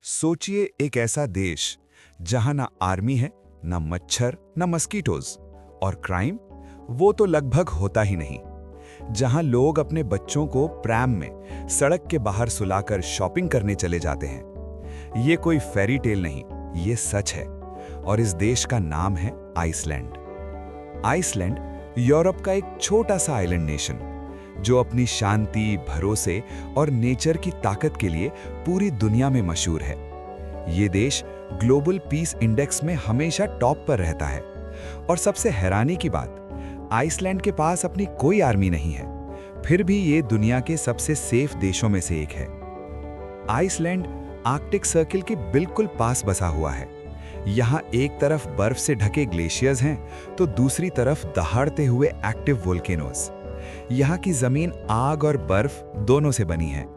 सोचिए एक ऐसा देश जहां ना आर्मी है, ना मच्छर, ना मस्कीटोज और क्राइम वो तो लगभग होता ही नहीं। जहां लोग अपने बच्चों को प्रैम में सड़क के बाहर सुलाकर शॉपिंग करने चले जाते हैं। ये कोई फेरी टेल नहीं, ये सच है। और इस देश का नाम है आइसलैंड। आइसलैंड यूरोप का एक छोटा सा आइलैंड नेशन जो अपनी शांति, भरोसे और नेचर की ताकत के लिए पूरी दुनिया में मशहूर है। ये देश ग्लोबल पीस इंडेक्स में हमेशा टॉप पर रहता है। और सबसे हैरानी की बात, आइसलैंड के पास अपनी कोई आर्मी नहीं है, फिर भी ये दुनिया के सबसे सेफ देशों में से एक है। आइसलैंड आर्कटिक सर्किल के बिल्कुल पास बसा हुआ है। यहाँ एक तरफ बर्फ से ढके ग्लेशियर्स हैं, तो दूसरी तरफ दहाड़ते हुए एक्टिव वोल्केनोज। यहाँ की जमीन आग और बर्फ दोनों से बनी है।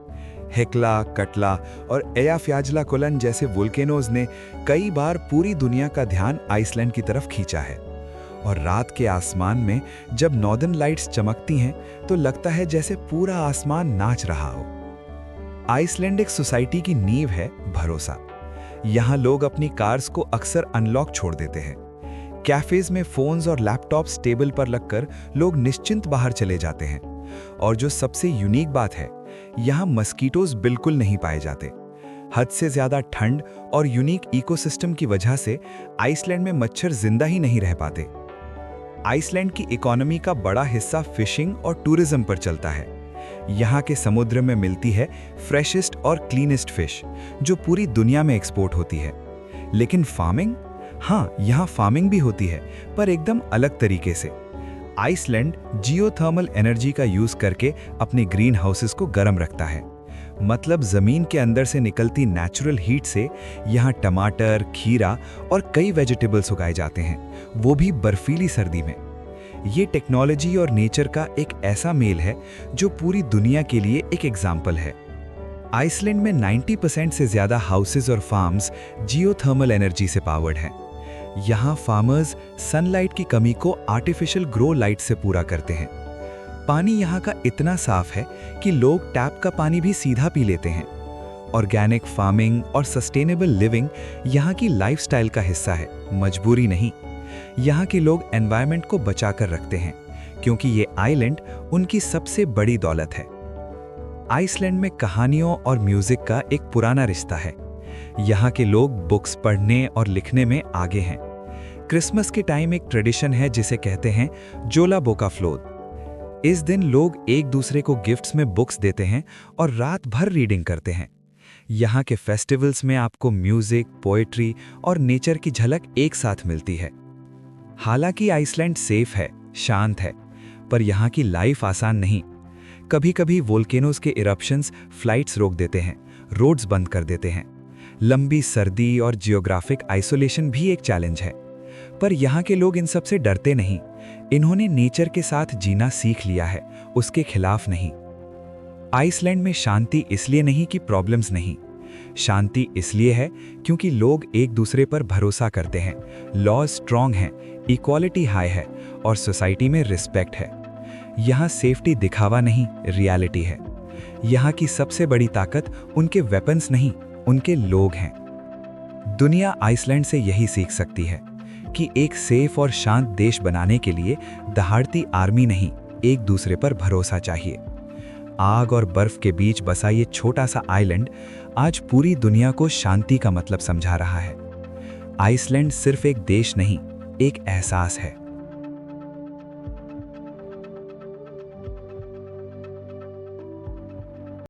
हेक्ला, कटला और एयाफ्याजुलाकुलन जैसे वोल्केनोज ने कई बार पूरी दुनिया का ध्यान आइसलैंड की तरफ खींचा है। और रात के आसमान में जब नॉर्दर्न लाइट्स चमकती हैं, तो लगता है जैसे पूरा आसमान नाच रहा हो। आइसलैंड एक सोसाइटी की नींव है भरोसा। यहाँ लोग अपनी कार्स को अक्सर अनलॉक छोड़ देते हैं। कैफेज में फोन्स और लैपटॉप्स टेबल पर रखकर लोग निश्चिंत बाहर चले जाते हैं। और जो सबसे यूनिक बात है, यहाँ मस्कीटोज बिल्कुल नहीं पाए जाते। हद से ज्यादा ठंड और यूनिक इकोसिस्टम की वजह से आइसलैंड में मच्छर जिंदा ही नहीं रह पाते। आइसलैंड की इकोनॉमी का बड़ा हिस्सा फिशिंग और टूरिज्म पर चलता है। यहाँ के समुद्र में मिलती है फ्रेशेस्ट और क्लीनेस्ट फिश, जो पूरी दुनिया में एक्सपोर्ट होती है। लेकिन फार्मिंग, हाँ, यहाँ फार्मिंग भी होती है, पर एकदम अलग तरीके से। आइसलैंड जियोथर्मल एनर्जी का यूज करके अपने ग्रीन हाउसेस को गर्म रखता है। मतलब जमीन के अंदर से निकलती नेचुरल हीट से यहाँ टमाटर, खीरा और कई वेजिटेबल्स उगाए जाते हैं, वो भी बर्फीली सर्दी में। ये टेक्नोलॉजी और नेचर का एक ऐसा मेल है जो पूरी दुनिया के लिए एक एग्जाम्पल है। आइसलैंड में 90% से ज्यादा हाउसेस और फार्म्स जियोथर्मल एनर्जी से पावर्ड हैं। यहाँ फार्मर्स सनलाइट की कमी को आर्टिफिशियल ग्रो लाइट से पूरा करते हैं। पानी यहाँ का इतना साफ है कि लोग टैप का पानी भी सीधा पी लेते हैं। ऑर्गेनिक फार्मिंग और सस्टेनेबल लिविंग यहाँ की लाइफस्टाइल का हिस्सा है, मजबूरी नहीं। यहाँ के लोग एनवायरनमेंट को बचाकर रखते हैं, क्योंकि ये आइलैंड उनकी सबसे बड़ी दौलत है। आइसलैंड में कहानियों और म्यूजिक का एक पुराना रिश्ता है। यहाँ के लोग बुक्स पढ़ने और लिखने में आगे हैं। क्रिसमस के टाइम एक ट्रेडिशन है जिसे कहते हैं जोला बोका फ्लोद। इस दिन लोग एक दूसरे को गिफ्ट्स में बुक्स देते हैं और रात भर रीडिंग करते हैं। यहाँ के फेस्टिवल्स में आपको म्यूजिक, पोएट्री और नेचर की झलक एक साथ मिलती है। हालांकि आइसलैंड सेफ है, शांत है, पर यहाँ की लाइफ आसान नहीं। कभी-कभी वोल्केनोज के इरप्शंस फ्लाइट्स रोक देते हैं, रोड्स बंद कर देते हैं। लंबी सर्दी और जियोग्राफिक आइसोलेशन भी एक चैलेंज है। पर यहाँ के लोग इन सब से डरते नहीं। इन्होंने नेचर के साथ जीना सीख लिया है, उसके खिलाफ नहीं। आइसलैंड में शांति इसलिए नहीं कि प्रॉब्लम्स नहीं। शांति इसलिए है क्योंकि लोग एक दूसरे पर भरोसा करते हैं, लॉज स्ट्रॉन्ग हैं, इक्वालिटी हाई है और सोसाइटी में रिस्पेक्ट है। यहाँ सेफ्टी दिखावा नहीं, रियलिटी है। यहाँ की सबसे बड़ी ताकत उनके वेपन्स नहीं, उनके लोग हैं। दुनिया आइसलैंड से यही सीख सकती है कि एक सेफ और शांत देश बनाने के लिए दहाड़ती आर्मी नहीं, एक दूसरे पर भरोसा चाहिए। आग और बर्फ के बीच बसा ये छोटा सा आइलैंड आज पूरी दुनिया को शांति का मतलब समझा रहा है। आइसलैंड सिर्फ एक देश नहीं, एक एहसास है।